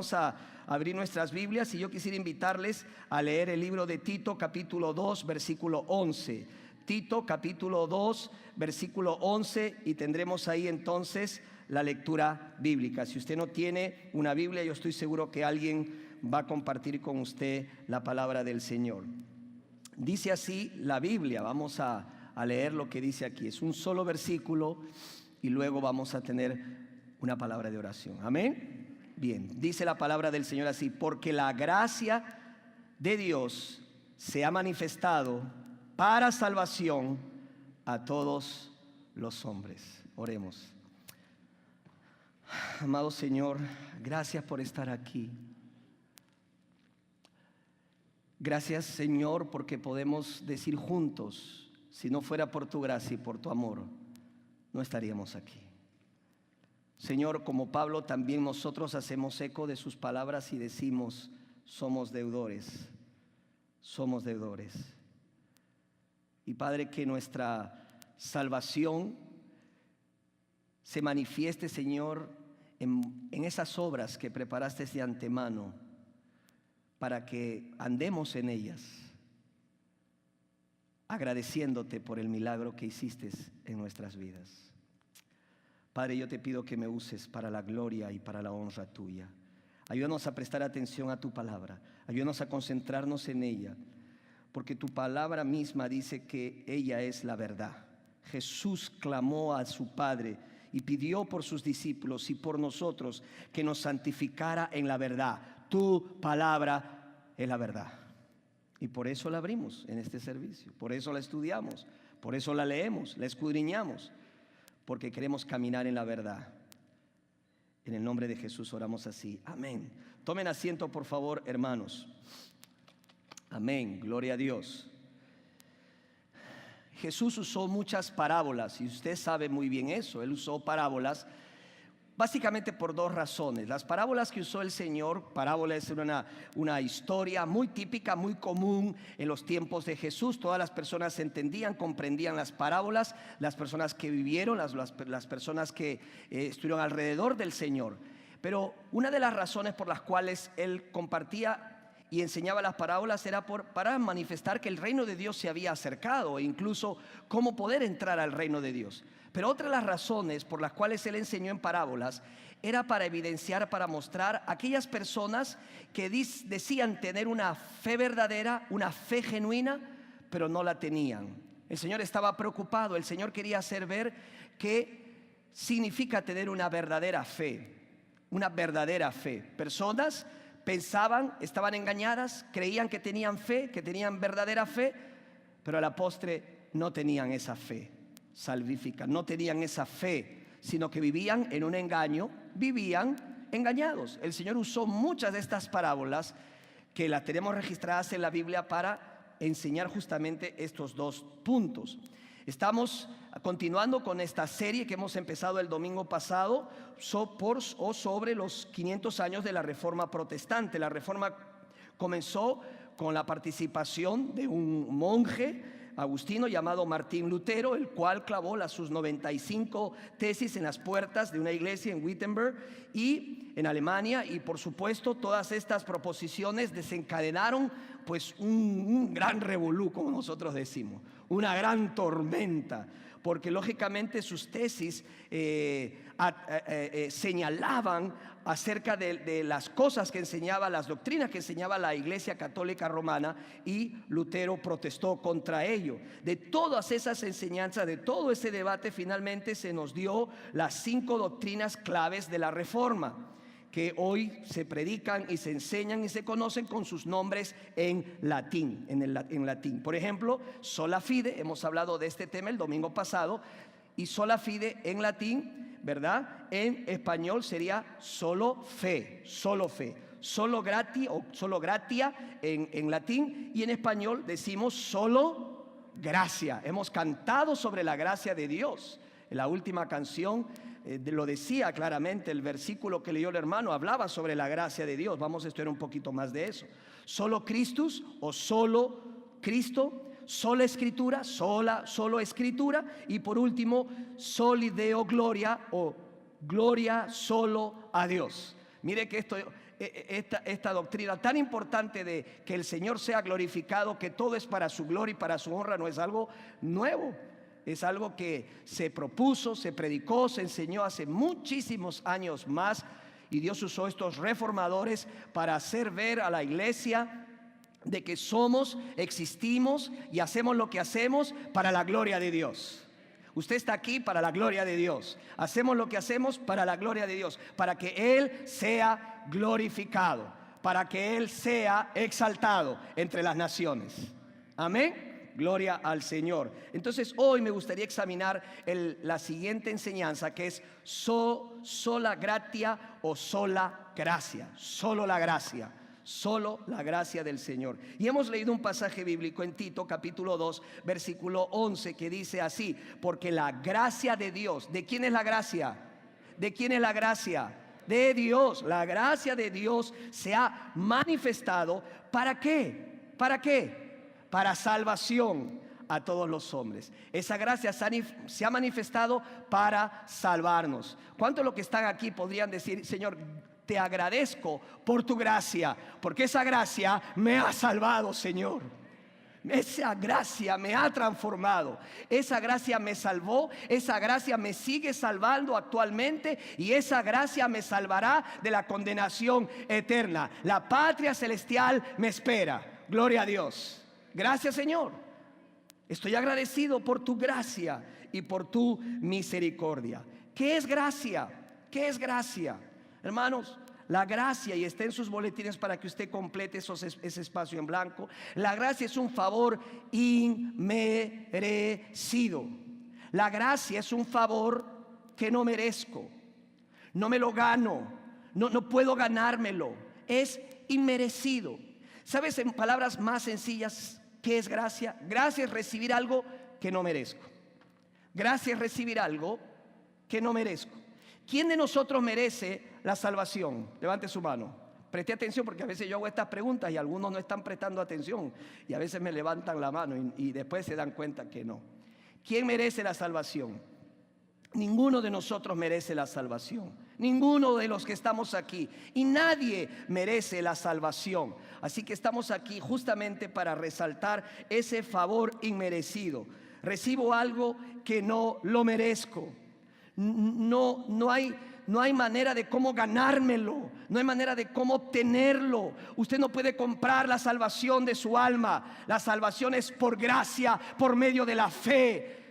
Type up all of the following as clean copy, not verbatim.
vamos a abrir nuestras Biblias y yo quisiera invitarles a leer el libro de Tito capítulo 2 versículo 11. Tito capítulo 2 versículo 11, y tendremos ahí entonces la lectura bíblica. Si usted no tiene una Biblia, yo estoy seguro que alguien va a compartir con usted la palabra del Señor. Dice así la Biblia. Vamos a leer lo que dice aquí. Es un solo versículo y luego vamos a tener una palabra de oración. Amén. Bien, dice la palabra del Señor así: porque la gracia de Dios se ha manifestado para salvación a todos los hombres. Oremos. Amado Señor, gracias por estar aquí. Gracias, Señor, porque podemos decir juntos: si no fuera por tu gracia y por tu amor, no estaríamos aquí. Señor, como Pablo, también nosotros hacemos eco de sus palabras y decimos: somos deudores, somos deudores. Y Padre, que nuestra salvación se manifieste, Señor, en esas obras que preparaste de antemano, para que andemos en ellas, agradeciéndote por el milagro que hiciste en nuestras vidas. Padre, yo te pido que me uses para la gloria y para la honra tuya. Ayúdanos a prestar atención a tu palabra, ayúdanos a concentrarnos en ella, porque tu palabra misma dice que ella es la verdad. Jesús clamó a su Padre y pidió por sus discípulos y por nosotros que nos santificara en la verdad. Tu palabra es la verdad. Y por eso la abrimos en este servicio, por eso la estudiamos, por eso la leemos, la escudriñamos, porque queremos caminar en la verdad. En el nombre de Jesús oramos así. Amén. Tomen asiento, por favor, hermanos. Amén, gloria a Dios. Jesús usó muchas parábolas y usted sabe muy bien eso. Él usó parábolas básicamente por dos razones. Las parábolas que usó el Señor, parábolas es una historia muy típica, muy común en los tiempos de Jesús. Todas las personas entendían, comprendían las parábolas, las personas que vivieron, las personas que estuvieron alrededor del Señor. Pero una de las razones por las cuales Él compartía y enseñaba las parábolas era para manifestar que el reino de Dios se había acercado, e incluso cómo poder entrar al reino de Dios. Pero otra de las razones por las cuales Él enseñó en parábolas era para evidenciar, para mostrar a aquellas personas que decían tener una fe verdadera, una fe genuina, pero no la tenían. El Señor estaba preocupado. El Señor quería hacer ver qué significa tener una verdadera fe. Una verdadera fe. Personas pensaban, estaban engañadas, creían que tenían fe, que tenían verdadera fe, pero a la postre no tenían esa fe salvífica, no tenían esa fe, sino que vivían en un engaño, vivían engañados. El Señor usó muchas de estas parábolas que las tenemos registradas en la Biblia para enseñar justamente estos dos puntos. Estamos continuando con esta serie que hemos empezado el domingo pasado sobre los 500 años de la Reforma Protestante. La Reforma comenzó con la participación de un monje agustino llamado Martín Lutero, el cual clavó sus 95 tesis en las puertas de una iglesia en Wittenberg y en Alemania, y por supuesto todas estas proposiciones desencadenaron pues un gran revolú, como nosotros decimos, una gran tormenta, porque lógicamente sus tesis señalaban acerca de las cosas que enseñaba, las doctrinas que enseñaba la Iglesia Católica Romana, y Lutero protestó contra ello. De todas esas enseñanzas, de todo ese debate, finalmente se nos dio las 5 doctrinas claves de la Reforma, que hoy se predican y se enseñan y se conocen con sus nombres en latín, en latín. Por ejemplo, sola fide, hemos hablado de este tema el domingo pasado, y sola fide en latín, ¿verdad? En español sería solo fe, solo fe. Solo gratia o solo gratia en latín, y en español decimos solo gracia. Hemos cantado sobre la gracia de Dios. En la última canción lo decía claramente, el versículo que leyó el hermano hablaba sobre la gracia de Dios. Vamos a estudiar un poquito más de eso. Solo Christus o solo Cristo, sola escritura, solo escritura, y por último soli Deo gloria o gloria solo a Dios. Mire que esta doctrina tan importante de que el Señor sea glorificado, que todo es para su gloria y para su honra, no es algo nuevo. Es algo que se propuso, se predicó, se enseñó hace muchísimos años más, y Dios usó estos reformadores para hacer ver a la iglesia de que somos, existimos y hacemos lo que hacemos para la gloria de Dios. Usted está aquí para la gloria de Dios. Hacemos lo que hacemos para la gloria de Dios, para que Él sea glorificado, para que Él sea exaltado entre las naciones. Amén. Gloria al Señor. Entonces hoy me gustaría examinar la siguiente enseñanza, que es sola gratia o sola gracia. Solo la gracia. Solo la gracia del Señor. Y hemos leído un pasaje bíblico en Tito capítulo 2 versículo 11, que dice así: porque la gracia de Dios, ¿de quién es la gracia? ¿De quién es la gracia? De Dios. La gracia de Dios se ha manifestado. ¿Para qué? ¿Para qué? Para salvación a todos los hombres. Esa gracia se ha manifestado para salvarnos. ¿Cuántos de los que están aquí podrían decir: Señor, te agradezco por tu gracia, porque esa gracia me ha salvado, Señor? Esa gracia me ha transformado, esa gracia me salvó, esa gracia me sigue salvando actualmente, y esa gracia me salvará de la condenación eterna. La patria celestial me espera. Gloria a Dios. Gracias, Señor. Estoy agradecido por tu gracia y por tu misericordia. ¿Qué es gracia? ¿Qué es gracia? Hermanos, la gracia, y está en sus boletines para que usted complete ese espacio en blanco. La gracia es un favor inmerecido. La gracia es un favor que no merezco, no me lo gano, no puedo ganármelo, es inmerecido. ¿Sabes, en palabras más sencillas, qué es gracia? Gracia es recibir algo que no merezco. Gracia es recibir algo que no merezco. ¿Quién de nosotros merece la salvación? Levante su mano. Preste atención, porque a veces yo hago estas preguntas y algunos no están prestando atención, y a veces me levantan la mano y después se dan cuenta que no. ¿Quién merece la salvación? Ninguno de nosotros merece la salvación. Ninguno de los que estamos aquí, y nadie merece la salvación. Así que estamos aquí justamente para resaltar ese favor inmerecido. Recibo algo que no lo merezco. No hay manera de cómo ganármelo, no hay manera de cómo obtenerlo. Usted no puede comprar la salvación de su alma. La salvación es por gracia, por medio de la fe.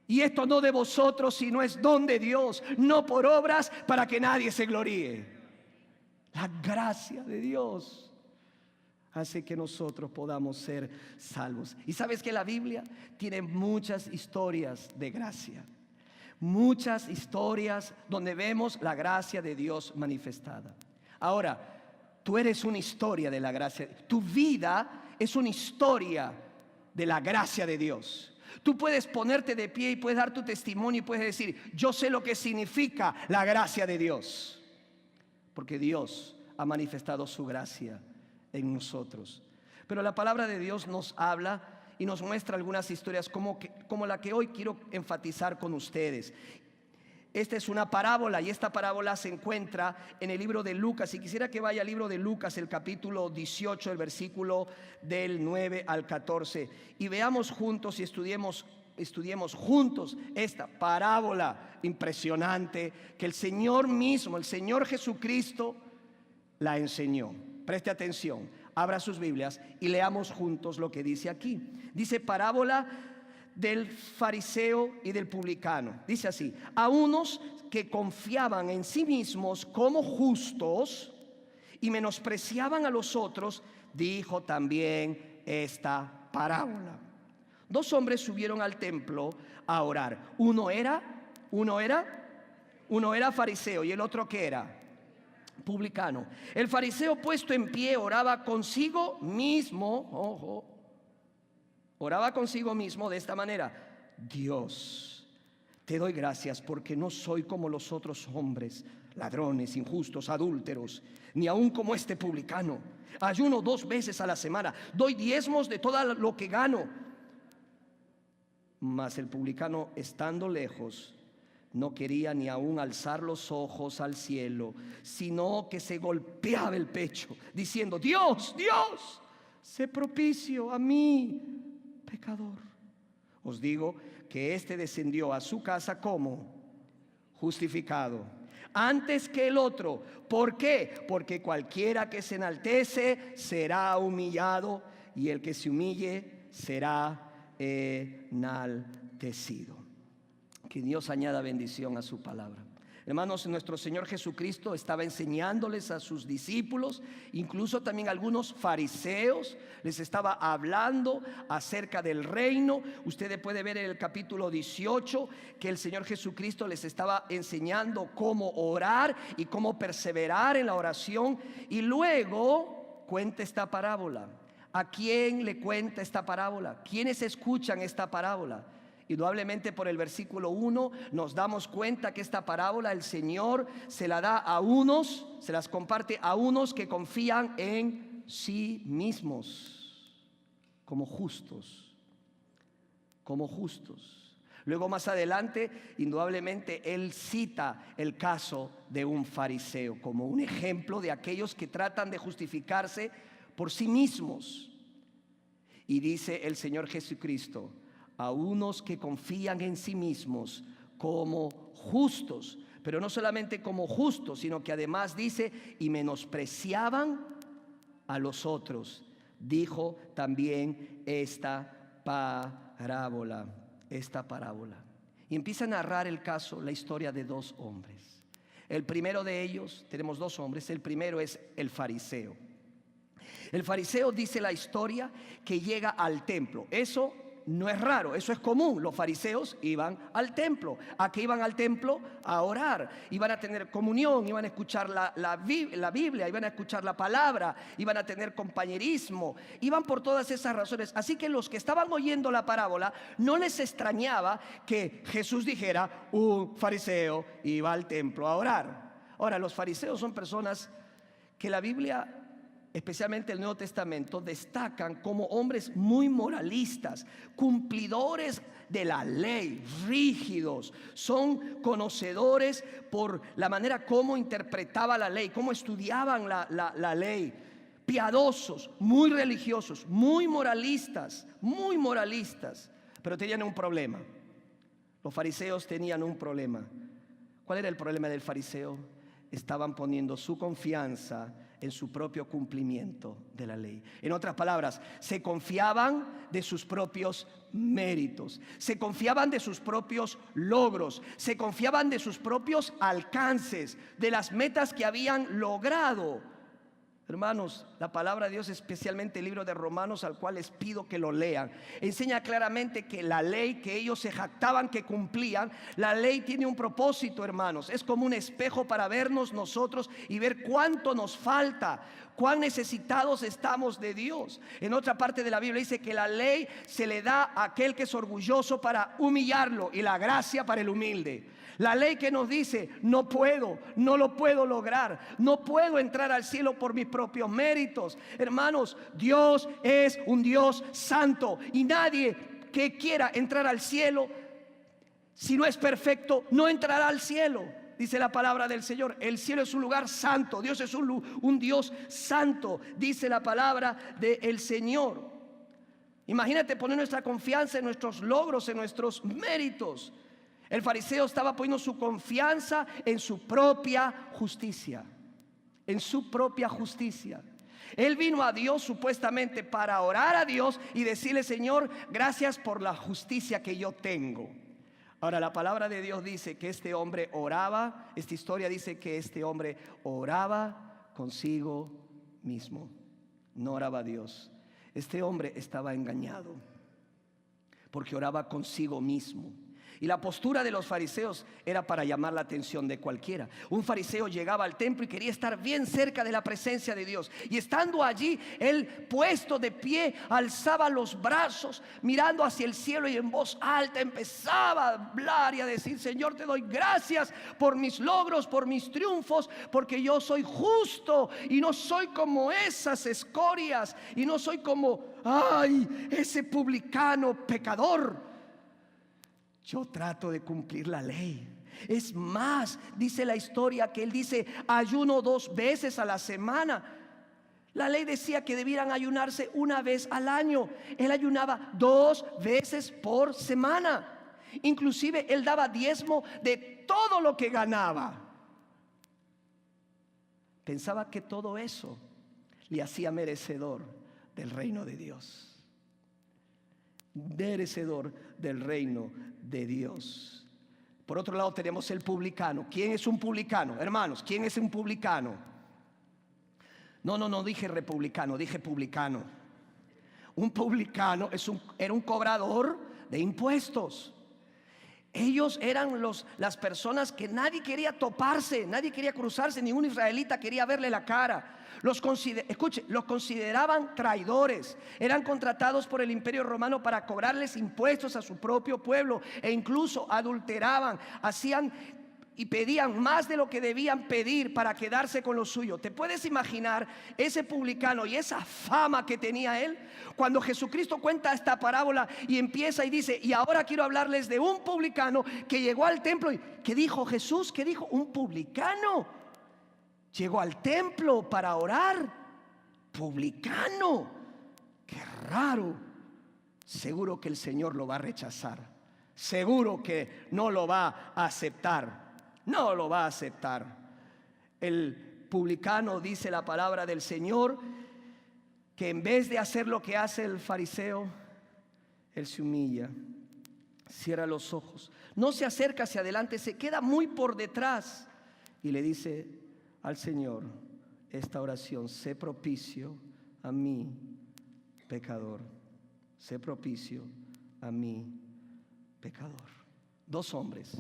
Y esto no de vosotros, sino es don de Dios, no por obras, para que nadie se gloríe. La gracia de Dios hace que nosotros podamos ser salvos. Y sabes que la Biblia tiene muchas historias de gracia, muchas historias donde vemos la gracia de Dios manifestada. Ahora, tú eres una historia de la gracia. Tu vida es una historia de la gracia de Dios. Tú puedes ponerte de pie y puedes dar tu testimonio y puedes decir: yo sé lo que significa la gracia de Dios, porque Dios ha manifestado su gracia en nosotros. Pero la palabra de Dios nos habla y nos muestra algunas historias como la que hoy quiero enfatizar con ustedes. Esta es una parábola, y esta parábola se encuentra en el libro de Lucas. Y quisiera que vaya al libro de Lucas, el capítulo 18, el versículo del 9 al 14, y veamos juntos y estudiemos juntos esta parábola impresionante que el Señor mismo, el Señor Jesucristo, la enseñó. Preste atención, abra sus Biblias y leamos juntos lo que dice aquí. Dice: parábola del fariseo y del publicano. Dice así: a unos que confiaban en sí mismos como justos y menospreciaban a los otros, dijo también esta parábola. Dos hombres subieron al templo a orar. Uno era fariseo, y el otro ¿qué era? Publicano. El fariseo, puesto en pie, oraba consigo mismo. Ojo. Oraba consigo mismo de esta manera: Dios, te doy gracias porque no soy como los otros hombres, ladrones, injustos, adúlteros, ni aun como este publicano. Ayuno 2 veces a la semana, doy diezmos de todo lo que gano. Mas el publicano, estando lejos, no quería ni aún alzar los ojos al cielo, sino que se golpeaba el pecho, diciendo: Dios, Dios, sé propicio a mí, pecador. Os digo que éste descendió a su casa como justificado antes que el otro. ¿Por qué? Porque cualquiera que se enaltece será humillado, y el que se humille será enaltecido. Que Dios añada bendición a su palabra. Hermanos, nuestro Señor Jesucristo estaba enseñándoles a sus discípulos, incluso también a algunos fariseos, les estaba hablando acerca del reino. Ustedes pueden ver en el capítulo 18 que el Señor Jesucristo les estaba enseñando cómo orar y cómo perseverar en la oración. Y luego cuenta esta parábola. ¿A quién le cuenta esta parábola? ¿Quiénes escuchan esta parábola? Indudablemente por el versículo 1 nos damos cuenta que esta parábola el Señor se la da a unos, se las comparte a unos que confían en sí mismos como justos, como justos. Luego más adelante, indudablemente Él cita el caso de un fariseo como un ejemplo de aquellos que tratan de justificarse por sí mismos. Y dice el Señor Jesucristo: a unos que confían en sí mismos como justos, pero no solamente como justos, sino que además dice: y menospreciaban a los otros. Dijo también esta parábola. Y empieza a narrar el caso, la historia de dos hombres. El primero de ellos, tenemos dos hombres. El primero es el fariseo. El fariseo, dice la historia, que llega al templo. Eso no es raro, eso es común. Los fariseos iban al templo. ¿A qué iban al templo? A orar. Iban a tener comunión, iban a escuchar la Biblia, iban a escuchar la palabra, iban a tener compañerismo, iban por todas esas razones. Así que los que estaban oyendo la parábola, no les extrañaba que Jesús dijera: un fariseo iba al templo a orar. Ahora, los fariseos son personas que la Biblia, especialmente el Nuevo Testamento, destacan como hombres muy moralistas, cumplidores de la ley, rígidos. Son conocedores por la manera como interpretaba la ley, cómo estudiaban la ley. Piadosos, muy religiosos, muy moralistas, pero tenían un problema. Los fariseos tenían un problema. ¿Cuál era el problema del fariseo? Estaban poniendo su confianza en su propio cumplimiento de la ley. En otras palabras, se confiaban de sus propios méritos, se confiaban de sus propios logros, se confiaban de sus propios alcances, de las metas que habían logrado. Hermanos, la palabra de Dios, especialmente el libro de Romanos, al cual les pido que lo lean, enseña claramente que la ley que ellos se jactaban que cumplían, la ley tiene un propósito, hermanos. Es como un espejo para vernos nosotros y ver cuánto nos falta, cuán necesitados estamos de Dios. En otra parte de la Biblia dice que la ley se le da a aquel que es orgulloso para humillarlo, y la gracia para el humilde. La ley que nos dice: no puedo, no lo puedo lograr, no puedo entrar al cielo por mis propios méritos. Hermanos, Dios es un Dios santo, y nadie que quiera entrar al cielo, si no es perfecto, no entrará al cielo. Dice la palabra del Señor: el cielo es un lugar santo, Dios es un Dios santo, dice la palabra del Señor. Imagínate poner nuestra confianza en nuestros logros, en nuestros méritos. El fariseo estaba poniendo su confianza en su propia justicia, en su propia justicia. Él vino a Dios supuestamente para orar a Dios y decirle: Señor, gracias por la justicia que yo tengo. Ahora, la palabra de Dios dice que este hombre oraba. Esta historia dice que este hombre oraba consigo mismo, no oraba a Dios. Este hombre estaba engañado porque oraba consigo mismo. Y la postura de los fariseos era para llamar la atención de cualquiera. Un fariseo llegaba al templo y quería estar bien cerca de la presencia de Dios. Y estando allí, él, puesto de pie, alzaba los brazos, mirando hacia el cielo, y en voz alta empezaba a hablar y a decir: Señor, te doy gracias por mis logros, por mis triunfos, porque yo soy justo y no soy como esas escorias, y no soy como ese publicano pecador. Yo trato de cumplir la ley. Es más, dice la historia que él dice, ayuno 2 veces a la semana. La ley decía que debieran ayunarse una vez al año. Él ayunaba 2 veces por semana. Inclusive él daba diezmo de todo lo que ganaba. Pensaba que todo eso le hacía merecedor del reino de Dios. Merecedor del reino de Dios. Por otro lado tenemos el publicano. ¿Quién es un publicano? Hermanos, ¿quién es un publicano? No dije republicano, dije publicano. Un publicano era un cobrador de impuestos. Ellos eran las personas que nadie quería toparse, nadie quería cruzarse, ningún israelita quería verle la cara. Los consideraban traidores. Eran contratados por el Imperio Romano para cobrarles impuestos a su propio pueblo, e incluso adulteraban, hacían y pedían más de lo que debían pedir para quedarse con lo suyo. ¿Te puedes imaginar ese publicano y esa fama que tenía él? Cuando Jesucristo cuenta esta parábola y empieza y dice, y ahora quiero hablarles de un publicano que llegó al templo. ¿Y qué dijo Jesús? ¿Qué dijo? Un publicano llegó al templo para orar. Publicano. Qué raro. Seguro que el Señor lo va a rechazar. Seguro que no lo va a aceptar. No lo va a aceptar. El publicano, dice la palabra del Señor, que en vez de hacer lo que hace el fariseo, él se humilla, cierra los ojos, no se acerca hacia adelante, se queda muy por detrás y le dice al Señor esta oración: sé propicio a mí, pecador. Sé propicio a mí, pecador. 2 hombres,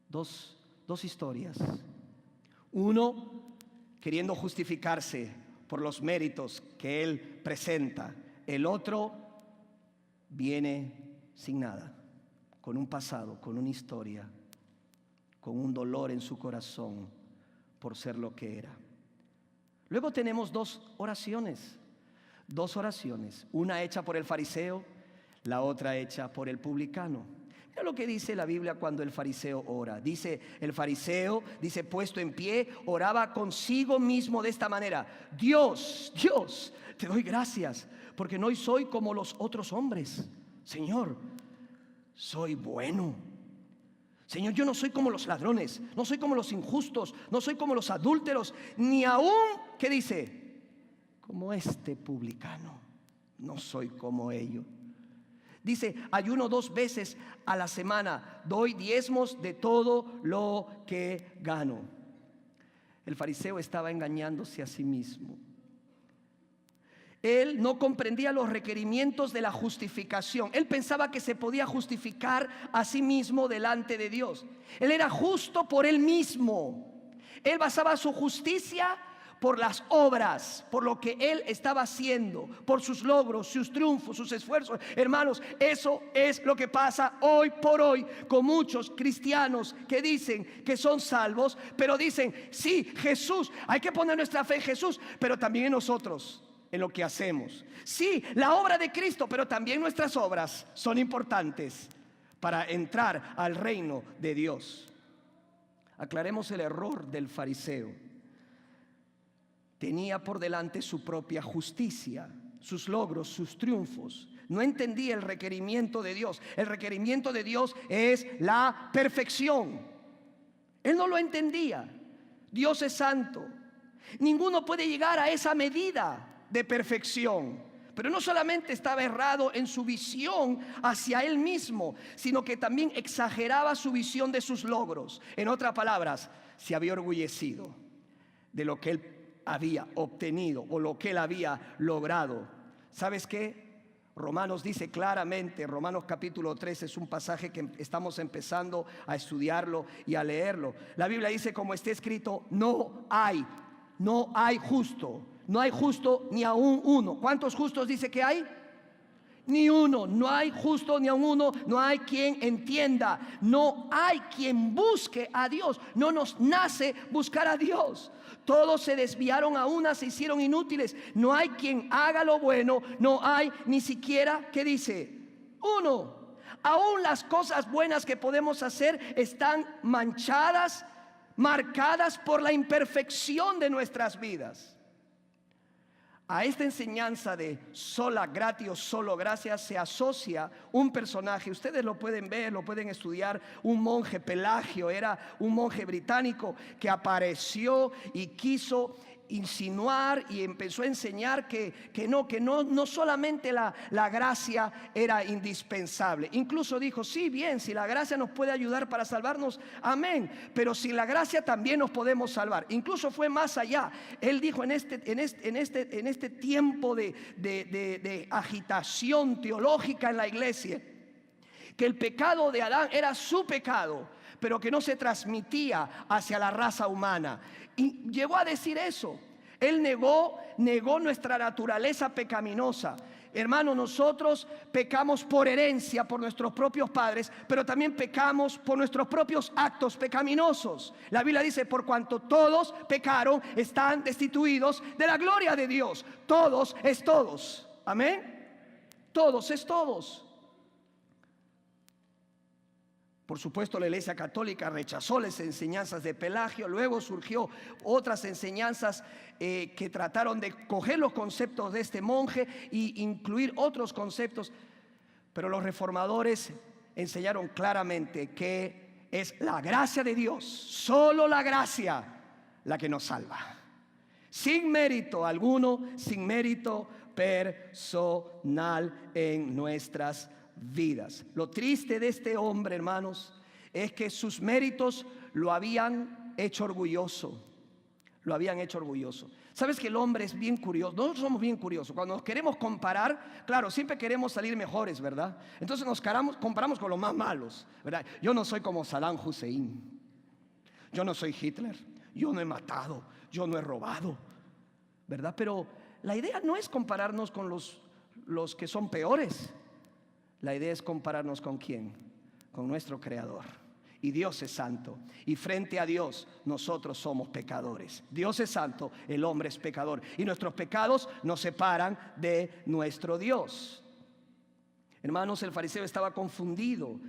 dos historias. Uno queriendo justificarse por los méritos que él presenta. El otro viene sin nada, con un pasado, con una historia, con un dolor en su corazón por ser lo que era. Luego tenemos 2 oraciones. 2 oraciones, una hecha por el fariseo, la otra hecha por el publicano. Mira lo que dice la Biblia cuando el fariseo ora. Dice el fariseo, dice, puesto en pie, oraba consigo mismo de esta manera: Dios, te doy gracias, porque no soy como los otros hombres. Señor, soy bueno. Señor, yo no soy como los ladrones, no soy como los injustos, no soy como los adúlteros, ni aún, ¿qué dice? Como este publicano. No soy como ellos. Dice, ayuno 2 veces a la semana, doy diezmos de todo lo que gano. El fariseo estaba engañándose a sí mismo. Él no comprendía los requerimientos de la justificación. Él pensaba que se podía justificar a sí mismo delante de Dios. Él era justo por él mismo. Él basaba su justicia por las obras, por lo que él estaba haciendo, por sus logros, sus triunfos, sus esfuerzos. Hermanos, eso es lo que pasa hoy por hoy con muchos cristianos que dicen que son salvos, pero dicen, sí, Jesús, hay que poner nuestra fe en Jesús, pero también en nosotros, en lo que hacemos. Sí, la obra de Cristo, pero también nuestras obras son importantes para entrar al reino de Dios. Aclaremos el error del fariseo. Tenía por delante su propia justicia, sus logros, sus triunfos. No entendía el requerimiento de Dios. El requerimiento de Dios es la perfección. Él no lo entendía. Dios es santo. Ninguno puede llegar a esa medida de perfección. Pero no solamente estaba errado en su visión hacia él mismo, sino que también exageraba su visión de sus logros. En otras palabras, se había orgullecido de lo que él había obtenido o lo que él había logrado. ¿Sabes qué? Romanos dice claramente, Romanos capítulo 3 es un pasaje que estamos empezando a estudiarlo y a leerlo. La Biblia dice, como está escrito, no hay justo, no hay justo ni aún uno. ¿Cuántos justos dice que hay? Ni uno. No hay justo ni aún uno. No hay quien entienda. No hay quien busque a Dios. No nos nace buscar a Dios. Todos se desviaron a una, se hicieron inútiles. No hay quien haga lo bueno. No hay ni siquiera, ¿qué dice? Uno. Aún las cosas buenas que podemos hacer están manchadas, marcadas por la imperfección de nuestras vidas. A esta enseñanza de sola gratia o solo gracia se asocia un personaje. Ustedes lo pueden ver, lo pueden estudiar. Un monje, Pelagio, era un monje británico que apareció y quiso insinuar y empezó a enseñar que no solamente la gracia era indispensable. Incluso dijo, sí, bien, si la gracia nos puede ayudar para salvarnos, amén, pero sin la gracia también nos podemos salvar. Incluso fue más allá. Él dijo en este tiempo de agitación teológica en la iglesia, que el pecado de Adán era su pecado, pero que no se transmitía hacia la raza humana. Y llegó a decir eso. Él negó nuestra naturaleza pecaminosa. Hermano, nosotros pecamos por herencia, por nuestros propios padres, pero también pecamos por nuestros propios actos pecaminosos. La Biblia dice, por cuanto todos pecaron, están destituidos de la gloria de Dios. Todos es todos. Amén. Todos es todos. Por supuesto, la Iglesia Católica rechazó las enseñanzas de Pelagio. Luego surgió otras enseñanzas que trataron de coger los conceptos de este monje e incluir otros conceptos. Pero los reformadores enseñaron claramente que es la gracia de Dios, solo la gracia, la que nos salva. Sin mérito alguno, sin mérito personal en nuestras vidas. Lo triste de este hombre, hermanos, es que sus méritos lo habían hecho orgulloso. Lo habían hecho orgulloso. Sabes que el hombre es bien curioso. Nosotros somos bien curiosos. Cuando nos queremos comparar, claro, siempre queremos salir mejores, ¿verdad? Entonces nos comparamos con los más malos, ¿verdad? Yo no soy como Saddam Hussein. Yo no soy Hitler. Yo no he matado. Yo no he robado, ¿verdad? Pero la idea no es compararnos con los que son peores. La idea es compararnos ¿con quién? Con nuestro Creador. Y Dios es santo. Y frente a Dios nosotros somos pecadores. Dios es santo, el hombre es pecador. Y nuestros pecados nos separan de nuestro Dios. Hermanos, el fariseo estaba confundido.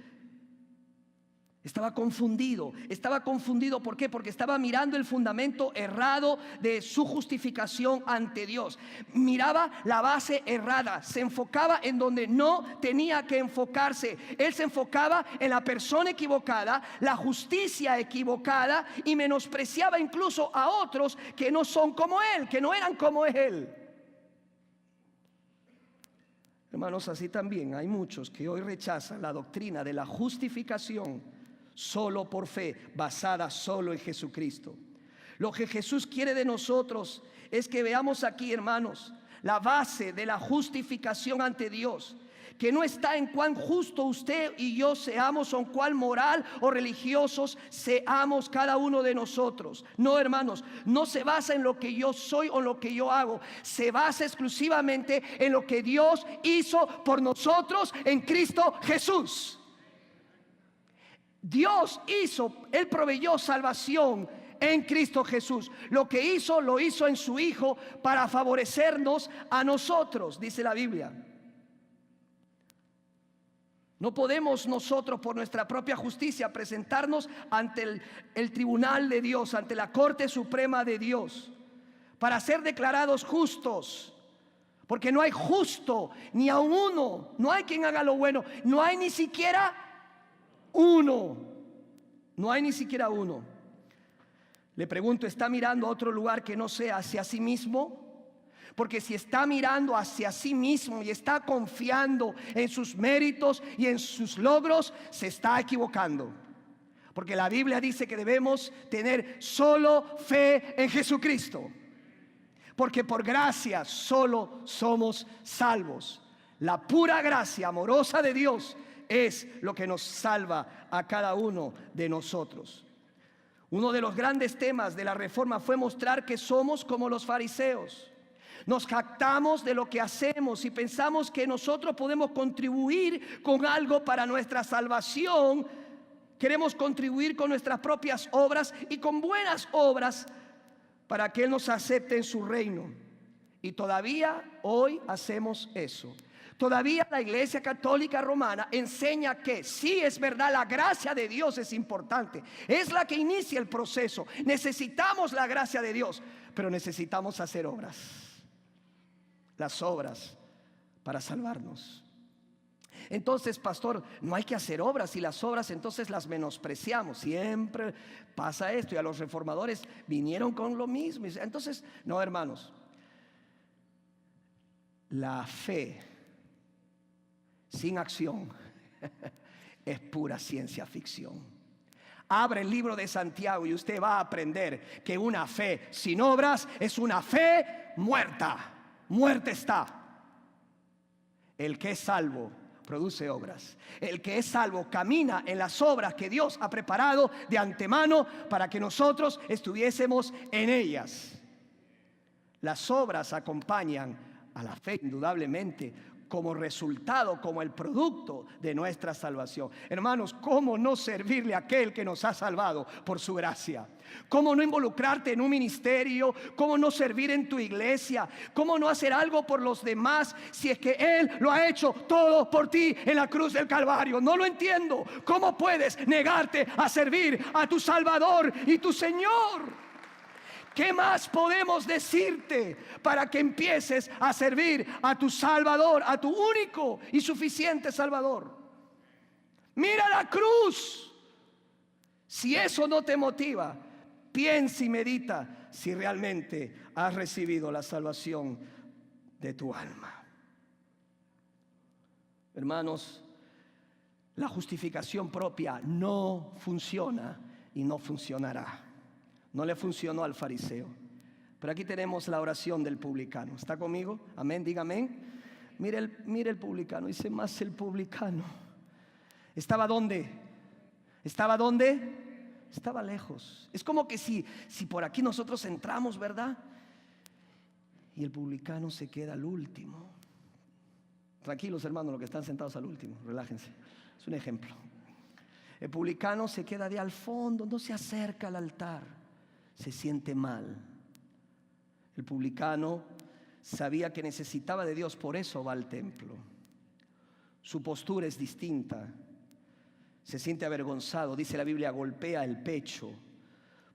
Estaba confundido. ¿Por qué? Porque estaba mirando el fundamento errado de su justificación ante Dios. Miraba la base errada. Se enfocaba en donde no tenía que enfocarse. Él se enfocaba en la persona equivocada, la justicia equivocada, y menospreciaba incluso a otros que no son como él, que no eran como él. Hermanos, así también hay muchos que hoy rechazan la doctrina de la justificación solo por fe, basada solo en Jesucristo. Lo que Jesús quiere de nosotros es que veamos aquí, hermanos, la base de la justificación ante Dios, que no está en cuán justo usted y yo seamos, o en cuán moral o religiosos seamos cada uno de nosotros. No, hermanos, no se basa en lo que yo soy o en lo que yo hago. Se basa exclusivamente en lo que Dios hizo por nosotros en Cristo Jesús. Dios Él proveyó salvación en Cristo Jesús. Lo que hizo, lo hizo en su Hijo para favorecernos a nosotros, dice la Biblia. No podemos nosotros por nuestra propia justicia presentarnos ante el tribunal de Dios, ante la Corte Suprema de Dios, para ser declarados justos. Porque no hay justo, ni a uno. No hay quien haga lo bueno. No hay ni siquiera uno. No hay ni siquiera uno. Le pregunto, ¿está mirando a otro lugar que no sea hacia sí mismo? Porque si está mirando hacia sí mismo y está confiando en sus méritos y en sus logros, se está equivocando. Porque la Biblia dice que debemos tener solo fe en Jesucristo. Porque por gracia solo somos salvos. La pura gracia amorosa de Dios es lo que nos salva a cada uno de nosotros. Uno de los grandes temas de la reforma fue mostrar que somos como los fariseos. Nos jactamos de lo que hacemos y pensamos que nosotros podemos contribuir con algo para nuestra salvación. Queremos contribuir con nuestras propias obras y con buenas obras para que Él nos acepte en su reino. Y todavía hoy hacemos eso. Todavía la Iglesia Católica Romana enseña que sí, es verdad, la gracia de Dios es importante, es la que inicia el proceso. Necesitamos la gracia de Dios, pero necesitamos hacer obras, las obras para salvarnos. Entonces, pastor, no hay que hacer obras, y las obras entonces las menospreciamos. Siempre pasa esto, y a los reformadores vinieron con lo mismo. Entonces, no, hermanos, la fe sin acción es pura ciencia ficción. Abre el libro de Santiago y usted va a aprender que una fe sin obras es una fe muerta. Muerta está. El que es salvo produce obras. El que es salvo camina en las obras que Dios ha preparado de antemano para que nosotros estuviésemos en ellas. Las obras acompañan a la fe, indudablemente, como resultado, como el producto de nuestra salvación. Hermanos, ¿cómo no servirle a aquel que nos ha salvado por su gracia? ¿Cómo no involucrarte en un ministerio? ¿Cómo no servir en tu iglesia? ¿Cómo no hacer algo por los demás si es que Él lo ha hecho todo por ti en la cruz del Calvario? No lo entiendo. ¿Cómo puedes negarte a servir a tu Salvador y tu Señor? ¿Qué más podemos decirte para que empieces a servir a tu Salvador, a tu único y suficiente Salvador? Mira la cruz. Si eso no te motiva, piensa y medita si realmente has recibido la salvación de tu alma. Hermanos, la justificación propia no funciona y no funcionará. No le funcionó al fariseo. Pero aquí tenemos la oración del publicano. ¿Está conmigo? Amén, diga amén. Mire el publicano. Dice más el publicano. ¿Estaba dónde? ¿Estaba dónde? Estaba lejos. Es como que si por aquí nosotros entramos, ¿verdad? Y el publicano se queda al último. Tranquilos, hermanos, los que están sentados al último, relájense. Es un ejemplo. El publicano se queda de al fondo, no se acerca al altar. Se siente mal. El publicano sabía que necesitaba de Dios, por eso va al templo. Su postura es distinta. Se siente avergonzado, dice la Biblia, golpea el pecho.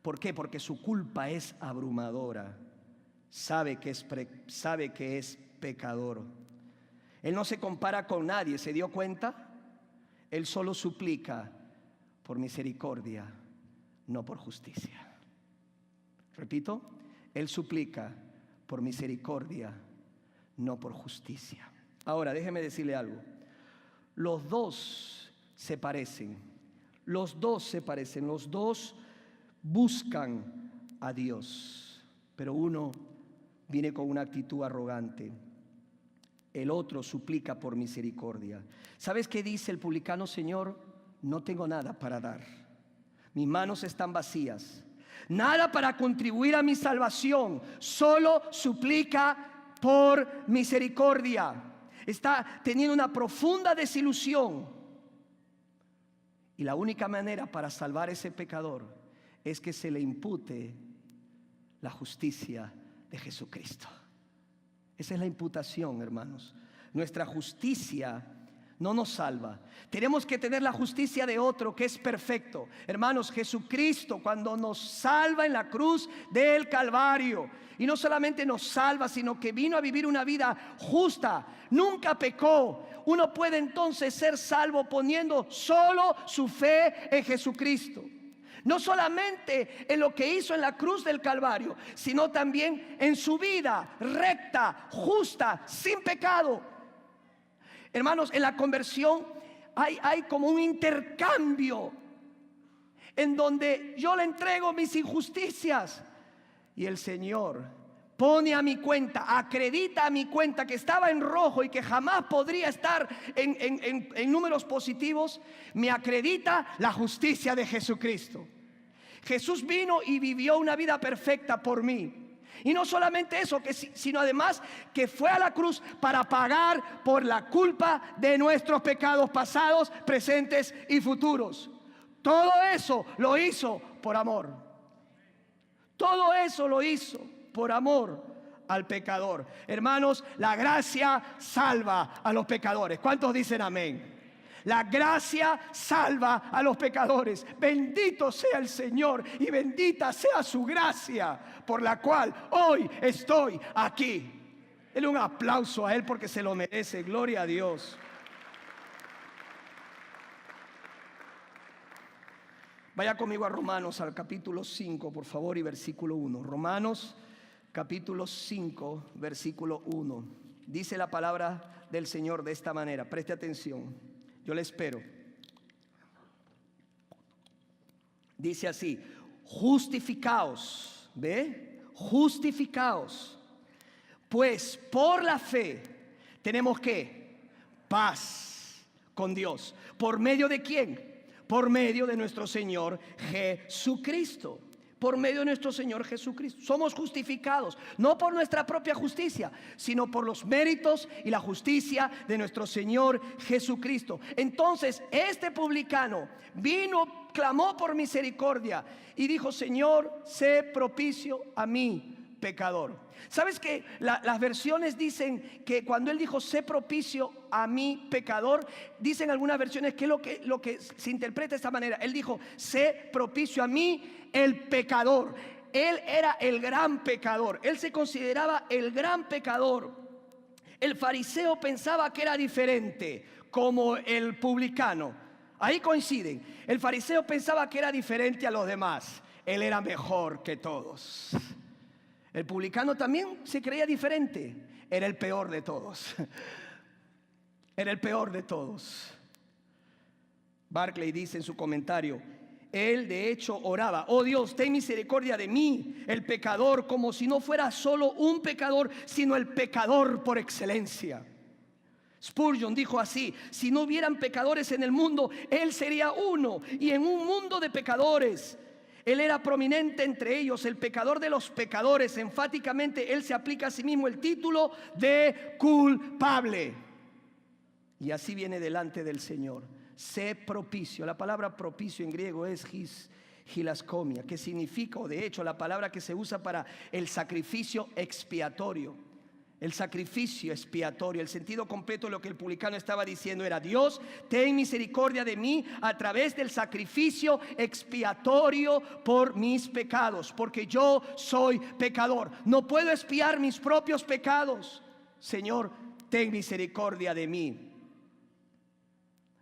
¿Por qué? Porque su culpa es abrumadora. Sabe que es pecador. Él no se compara con nadie, ¿se dio cuenta? Él solo suplica por misericordia, no por justicia. Repito, él suplica por misericordia, no por justicia. Ahora, déjeme decirle algo. Los dos se parecen. Los dos buscan a Dios. Pero uno viene con una actitud arrogante. El otro suplica por misericordia. ¿Sabes qué dice el publicano? Señor, no tengo nada para dar. Mis manos están vacías. Nada para contribuir a mi salvación. Solo suplica por misericordia. Está teniendo una profunda desilusión. Y la única manera para salvar a ese pecador es que se le impute la justicia de Jesucristo. Esa es la imputación, hermanos. Nuestra justicia no nos salva. Tenemos que tener la justicia de otro que es perfecto. Hermanos, Jesucristo cuando nos salva en la cruz del Calvario, y no solamente nos salva, sino que vino a vivir una vida justa, nunca pecó. Uno puede entonces ser salvo poniendo solo su fe en Jesucristo. No solamente en lo que hizo en la cruz del Calvario, sino también en su vida recta, justa, sin pecado. Hermanos, en la conversión hay como un intercambio en donde yo le entrego mis injusticias y el Señor pone a mi cuenta, acredita a mi cuenta que estaba en rojo y que jamás podría estar en números positivos. Me acredita la justicia de Jesucristo. Jesús vino y vivió una vida perfecta por mí. Y no solamente eso, sino además que fue a la cruz para pagar por la culpa de nuestros pecados pasados, presentes y futuros. Todo eso lo hizo por amor. Todo eso lo hizo por amor al pecador. Hermanos, la gracia salva a los pecadores. ¿Cuántos dicen amén? La gracia salva a los pecadores. Bendito sea el Señor y bendita sea su gracia por la cual hoy estoy aquí. Denle un aplauso a Él porque se lo merece. Gloria a Dios. Vaya conmigo a Romanos, al capítulo 5, por favor, y versículo 1. Romanos, capítulo 5, versículo 1. Dice la palabra del Señor de esta manera. Preste atención, yo le espero. Dice así: justificaos, ¿ve? Justificaos, pues por la fe tenemos que paz con Dios. ¿Por medio de quién? Por medio de nuestro Señor Jesucristo. Por medio de nuestro Señor Jesucristo. Somos justificados, no por nuestra propia justicia, sino por los méritos y la justicia de nuestro Señor Jesucristo. Entonces, este publicano vino, clamó por misericordia y dijo: Señor, sé propicio a mí, pecador. ¿Sabes que las versiones dicen que cuando él dijo sé propicio a mí, pecador, dicen algunas versiones que lo que se interpreta de esta manera? Él dijo sé propicio a mí, el pecador. Él era el gran pecador, él se consideraba el gran pecador. El fariseo pensaba que era diferente, como el publicano. Ahí coinciden. El fariseo pensaba que era diferente a los demás. Él era mejor que todos. El publicano también se creía diferente. Era el peor de todos. Era el peor de todos. Barclay dice en su comentario: él de hecho oraba: oh Dios, ten misericordia de mí, el pecador, como si no fuera solo un pecador, sino el pecador por excelencia. Spurgeon dijo así: si no hubieran pecadores en el mundo, él sería uno, y en un mundo de pecadores él era prominente entre ellos, el pecador de los pecadores. Enfáticamente él se aplica a sí mismo el título de culpable. Y así viene delante del Señor. Sé propicio. La palabra propicio en griego es hilaskomia, que significa, o de hecho la palabra que se usa para el sacrificio expiatorio. El sacrificio expiatorio, el sentido completo de lo que el publicano estaba diciendo era: Dios, ten misericordia de mí a través del sacrificio expiatorio por mis pecados, porque yo soy pecador, no puedo expiar mis propios pecados. Señor, ten misericordia de mí.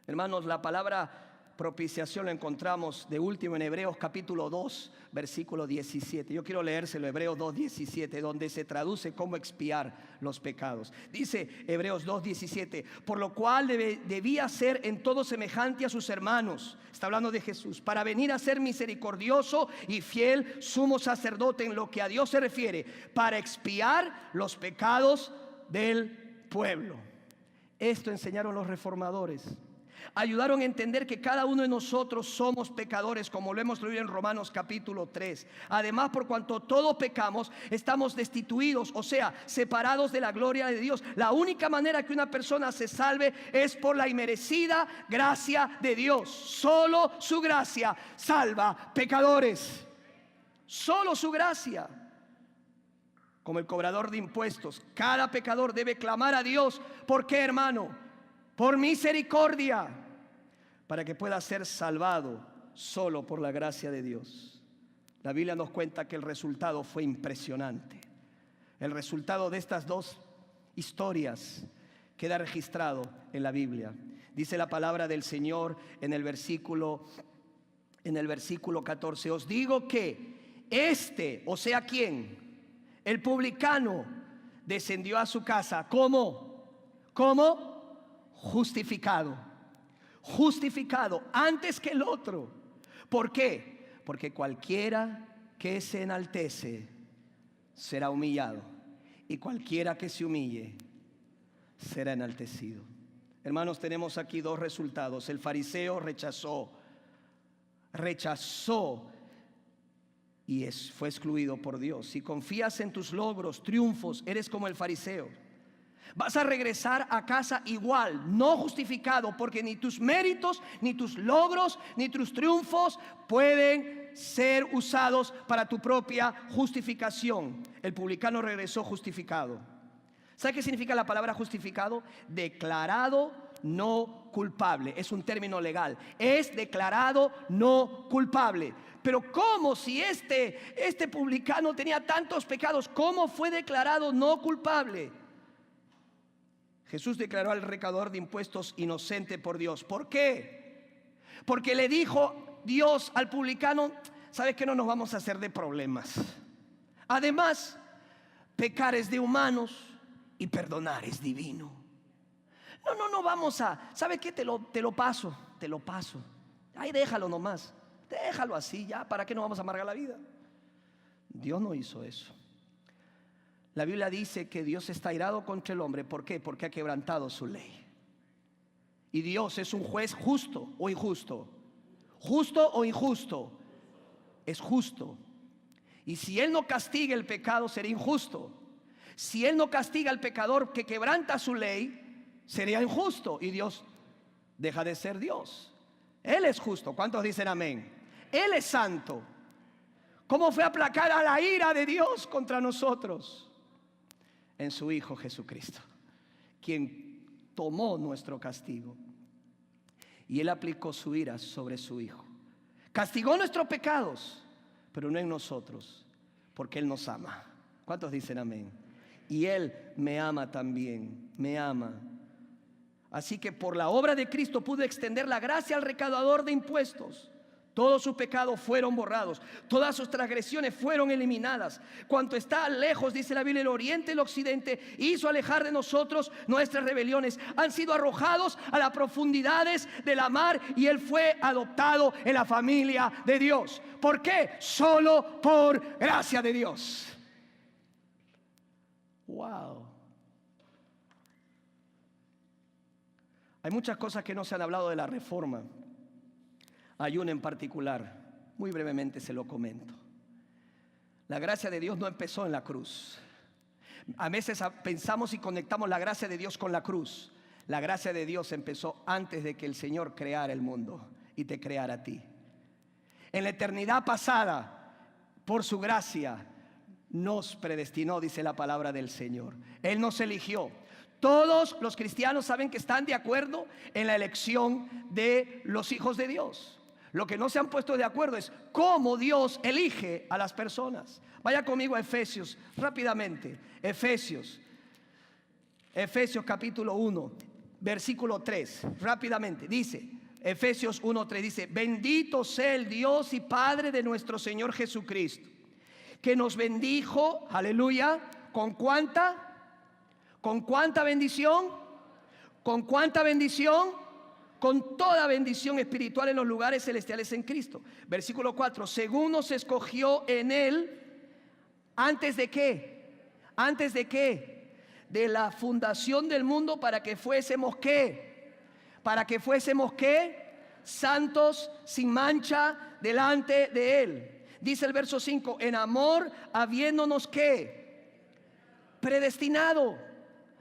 Hermanos, la palabra propiciación lo encontramos de último en Hebreos capítulo 2, versículo 17. Yo quiero leérselo, Hebreos 2, 17, donde se traduce cómo expiar los pecados. Dice Hebreos 2, 17: por lo cual debía ser en todo semejante a sus hermanos. Está hablando de Jesús, para venir a ser misericordioso y fiel sumo sacerdote en lo que a Dios se refiere, para expiar los pecados del pueblo. Esto enseñaron los reformadores. Ayudaron a entender que cada uno de nosotros somos pecadores, como lo hemos leído en Romanos capítulo 3. Además, por cuanto todos pecamos, estamos destituidos, o sea, separados de la gloria de Dios. La única manera que una persona se salve es por la inmerecida gracia de Dios. Solo su gracia salva pecadores. Solo su gracia. Como el cobrador de impuestos, cada pecador debe clamar a Dios. ¿Por qué, hermano? Por misericordia, para que pueda ser salvado solo por la gracia de Dios. La Biblia nos cuenta que el resultado fue impresionante. El resultado de estas dos historias queda registrado en la Biblia. Dice la palabra del Señor en el versículo 14: os digo que o sea, ¿quién? El publicano descendió a su casa. ¿Cómo? Justificado antes que el otro. ¿Por qué? Porque cualquiera que se enaltece será humillado, y cualquiera que se humille será enaltecido. Hermanos, tenemos aquí dos resultados. El fariseo rechazó y fue excluido por Dios. Si confías en tus logros, triunfos, eres como el fariseo. Vas a regresar a casa igual, no justificado, porque ni tus méritos, ni tus logros, ni tus triunfos pueden ser usados para tu propia justificación. El publicano regresó justificado. ¿Sabe qué significa la palabra justificado? Declarado no culpable. Es un término legal. Es declarado no culpable. Pero ¿cómo si este publicano tenía tantos pecados? ¿Cómo fue declarado no culpable? Jesús declaró al recaudador de impuestos inocente por Dios. ¿Por qué? Porque le dijo Dios al publicano: ¿sabes qué? No nos vamos a hacer de problemas. Además, pecar es de humanos y perdonar es divino. No vamos a, ¿sabe qué? Te lo paso. Ahí déjalo nomás. Déjalo así ya, ¿para qué nos vamos a amargar la vida? Dios no hizo eso. La Biblia dice que Dios está airado contra el hombre. ¿Por qué? Porque ha quebrantado su ley. Y Dios es un juez justo o injusto. ¿Justo o injusto? Es justo. Y si Él no castiga el pecado, sería injusto. Si Él no castiga al pecador que quebranta su ley, sería injusto. Y Dios deja de ser Dios. Él es justo. ¿Cuántos dicen amén? Él es santo. ¿Cómo fue a aplacar a la ira de Dios contra nosotros? En su Hijo Jesucristo, quien tomó nuestro castigo. Y Él aplicó su ira sobre su Hijo. Castigó nuestros pecados, pero no en nosotros, porque Él nos ama. ¿Cuántos dicen amén? Y Él me ama también, me ama. Así que por la obra de Cristo pudo extender la gracia al recaudador de impuestos. Todos sus pecados fueron borrados, todas sus transgresiones fueron eliminadas. Cuanto está lejos, dice la Biblia, el oriente y el occidente, hizo alejar de nosotros nuestras rebeliones. Han sido arrojados a las profundidades de la mar y Él fue adoptado en la familia de Dios. ¿Por qué? Solo por gracia de Dios. Wow. Hay muchas cosas que no se han hablado de la reforma. Hay una en particular, muy brevemente se lo comento. La gracia de Dios no empezó en la cruz. A veces pensamos y conectamos la gracia de Dios con la cruz. La gracia de Dios empezó antes de que el Señor creara el mundo y te creara a ti. En la eternidad pasada, por su gracia, nos predestinó, dice la palabra del Señor. Él nos eligió. Todos los cristianos saben que están de acuerdo en la elección de los hijos de Dios. Lo que no se han puesto de acuerdo es cómo Dios elige a las personas. Vaya conmigo a Efesios, rápidamente. Efesios capítulo 1, versículo 3, rápidamente. Dice, Efesios 1:3, dice: bendito sea el Dios y Padre de nuestro Señor Jesucristo, que nos bendijo, aleluya, ¿con cuánta bendición? ¿Con cuánta bendición? Con toda bendición espiritual en los lugares celestiales en Cristo. Versículo 4, según nos escogió en Él, ¿antes de qué? ¿Antes de qué? De la fundación del mundo, para que fuésemos ¿qué? Para que fuésemos ¿qué? Santos, sin mancha, delante de Él. Dice el verso 5, en amor, habiéndonos ¿qué? Predestinado.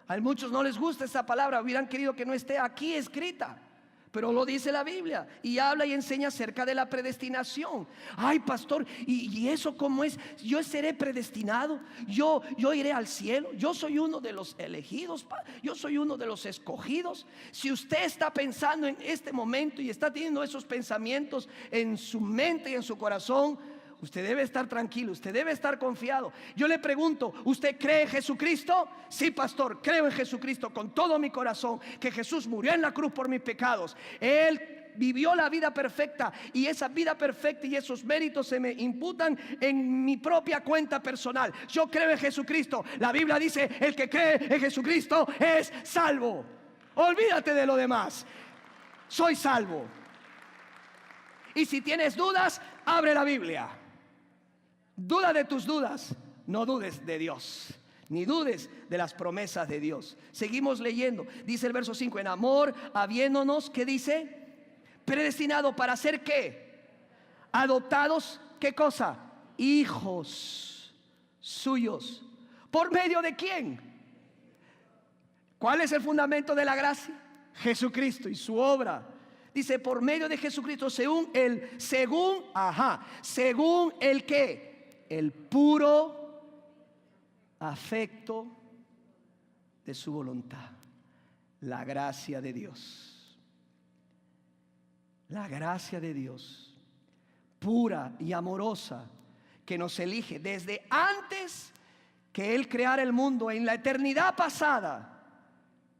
A muchos no les gusta esta palabra, hubieran querido que no esté aquí escrita. Pero lo dice la Biblia y habla y enseña acerca de la predestinación. Ay, pastor, ¿y eso cómo es? Yo seré predestinado, yo iré al cielo, yo soy uno de los elegidos, yo soy uno de los escogidos. Si usted está pensando en este momento y está teniendo esos pensamientos en su mente y en su corazón, usted debe estar tranquilo, usted debe estar confiado. Yo le pregunto, ¿usted cree en Jesucristo? Sí, pastor, creo en Jesucristo con todo mi corazón, que Jesús murió en la cruz por mis pecados. Él vivió la vida perfecta y esa vida perfecta y esos méritos se me imputan en mi propia cuenta personal. Yo creo en Jesucristo. La Biblia dice, el que cree en Jesucristo es salvo. Olvídate de lo demás. Soy salvo. Y si tienes dudas, abre la Biblia. Duda de tus dudas, no dudes de Dios, ni dudes de las promesas de Dios. Seguimos leyendo, dice el verso 5, en amor, habiéndonos, ¿qué dice? Predestinado para ser ¿qué? Adoptados, ¿qué cosa? Hijos suyos. ¿Por medio de quién? ¿Cuál es el fundamento de la gracia? Jesucristo y su obra Dice, por medio de Jesucristo, según el que, el puro afecto de su voluntad. La gracia de Dios. La gracia de Dios, pura y amorosa, que nos elige desde antes que Él creara el mundo, en la eternidad pasada,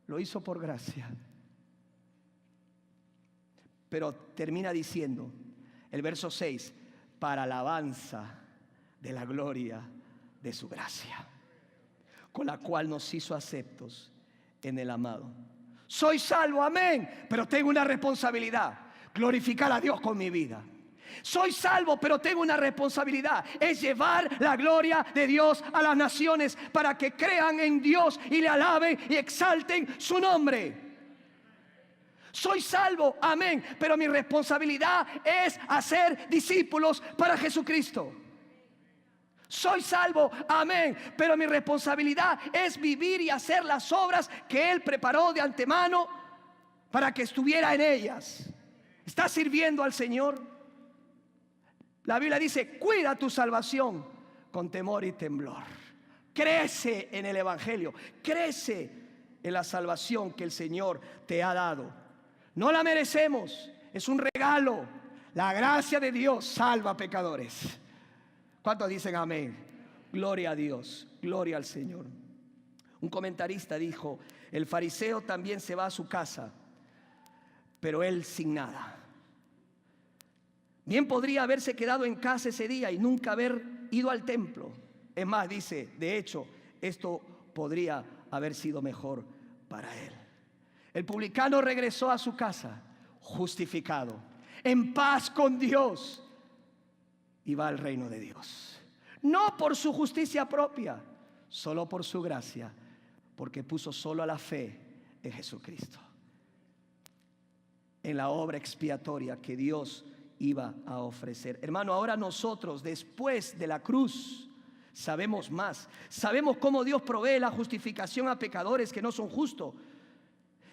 lo hizo por gracia. Pero termina diciendo el verso 6, para alabanza de la gloria de su gracia, con la cual nos hizo aceptos en el amado. Soy salvo, amén, pero tengo una responsabilidad: glorificar a Dios con mi vida. Soy salvo, pero tengo una responsabilidad: es llevar la gloria de Dios a las naciones, para que crean en Dios y le alaben y exalten su nombre. Soy salvo, amén, pero mi responsabilidad es hacer discípulos para Jesucristo. Soy salvo, amén, pero mi responsabilidad es vivir y hacer las obras que Él preparó de antemano para que estuviera en ellas. ¿Estás sirviendo al Señor? La Biblia dice, cuida tu salvación con temor y temblor. Crece en el Evangelio, crece en la salvación que el Señor te ha dado. No la merecemos, es un regalo. La gracia de Dios salva a pecadores. ¿Cuántos dicen amén? Gloria a Dios, gloria al Señor. Un comentarista dijo, el fariseo también se va a su casa, pero él sin nada. Bien podría haberse quedado en casa ese día y nunca haber ido al templo. Es más, dice, de hecho, esto podría haber sido mejor para él. El publicano regresó a su casa justificado, en paz con Dios, y va al reino de Dios. No por su justicia propia, solo por su gracia, porque puso solo a la fe en Jesucristo, en la obra expiatoria que Dios iba a ofrecer. Hermano, ahora nosotros, después de la cruz, sabemos más. Sabemos cómo Dios provee la justificación a pecadores que no son justos.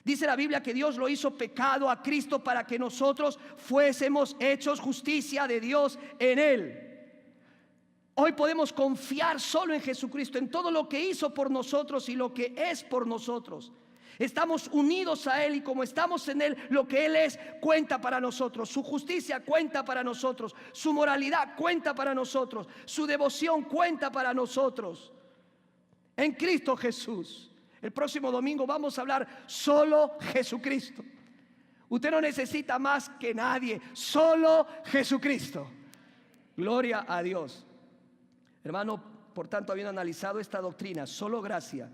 Dice la Biblia que Dios lo hizo pecado a Cristo para que nosotros fuésemos hechos justicia de Dios en Él. Hoy podemos confiar solo en Jesucristo, en todo lo que hizo por nosotros y lo que es por nosotros. Estamos unidos a Él, y como estamos en Él, lo que Él es cuenta para nosotros. Su justicia cuenta para nosotros. Su moralidad cuenta para nosotros. Su devoción cuenta para nosotros. En Cristo Jesús. El próximo domingo vamos a hablar solo Jesucristo. Usted no necesita más que nadie, solo Jesucristo. Gloria a Dios. Hermano, por tanto, habiendo analizado esta doctrina, solo gracia,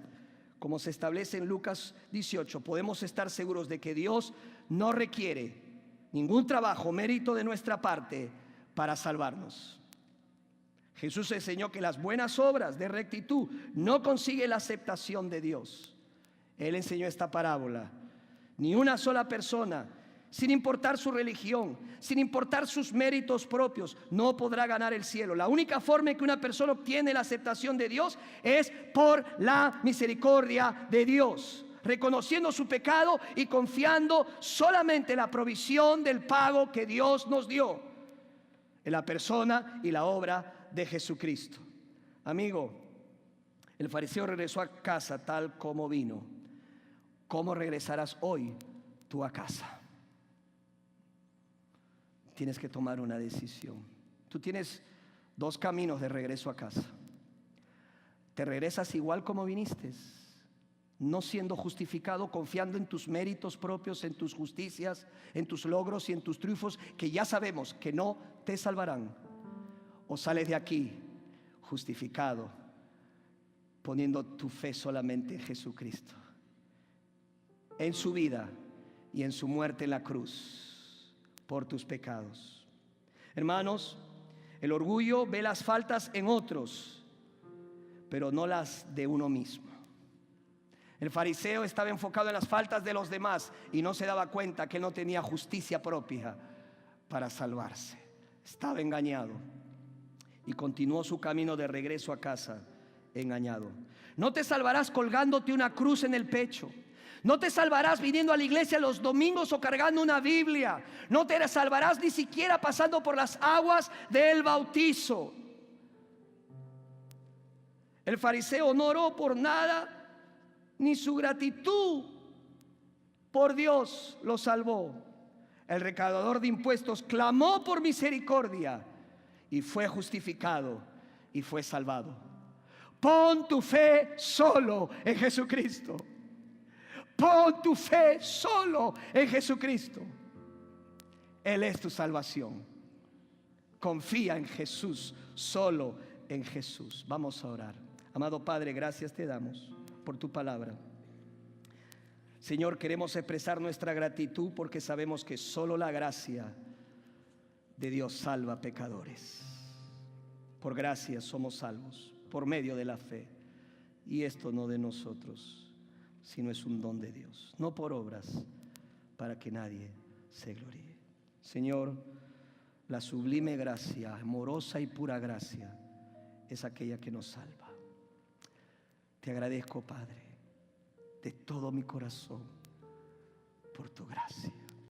como se establece en Lucas 18, podemos estar seguros de que Dios no requiere ningún trabajo, mérito de nuestra parte para salvarnos. Jesús enseñó que las buenas obras de rectitud no consiguen la aceptación de Dios. Él enseñó esta parábola. Ni una sola persona, sin importar su religión, sin importar sus méritos propios, no podrá ganar el cielo. La única forma en que una persona obtiene la aceptación de Dios es por la misericordia de Dios, reconociendo su pecado y confiando solamente en la provisión del pago que Dios nos dio, en la persona y la obra de Jesucristo. Amigo, el fariseo regresó a casa tal como vino. ¿Cómo regresarás hoy tú a casa? Tienes que tomar una decisión. Tú tienes dos caminos de regreso a casa. Te regresas igual como viniste, no siendo justificado, confiando en tus méritos propios, en tus justicias, en tus logros y en tus triunfos, que ya sabemos que no te salvarán. O sales de aquí justificado, poniendo tu fe solamente en Jesucristo, en su vida y en su muerte en la cruz por tus pecados. Hermanos, el orgullo ve las faltas en otros, pero no las de uno mismo. El fariseo estaba enfocado en las faltas de los demás y no se daba cuenta que él no tenía justicia propia para salvarse. Estaba engañado y continuó su camino de regreso a casa engañado. No te salvarás colgándote una cruz en el pecho. No te salvarás viniendo a la iglesia los domingos o cargando una Biblia. No te salvarás ni siquiera pasando por las aguas del bautizo. El fariseo no oró por nada, ni su gratitud por Dios lo salvó. El recaudador de impuestos clamó por misericordia y fue justificado y fue salvado. Pon tu fe solo en Jesucristo. Pon tu fe solo en Jesucristo. Él es tu salvación. Confía en Jesús, solo en Jesús. Vamos a orar. Amado Padre, gracias te damos por tu palabra. Señor, queremos expresar nuestra gratitud porque sabemos que solo la gracia de Dios salva pecadores. Por gracia somos salvos, por medio de la fe. Y esto no de nosotros, sino es un don de Dios, no por obras, para que nadie se gloríe. Señor, la sublime gracia, amorosa y pura gracia, es aquella que nos salva. Te agradezco, Padre, de todo mi corazón, por tu gracia.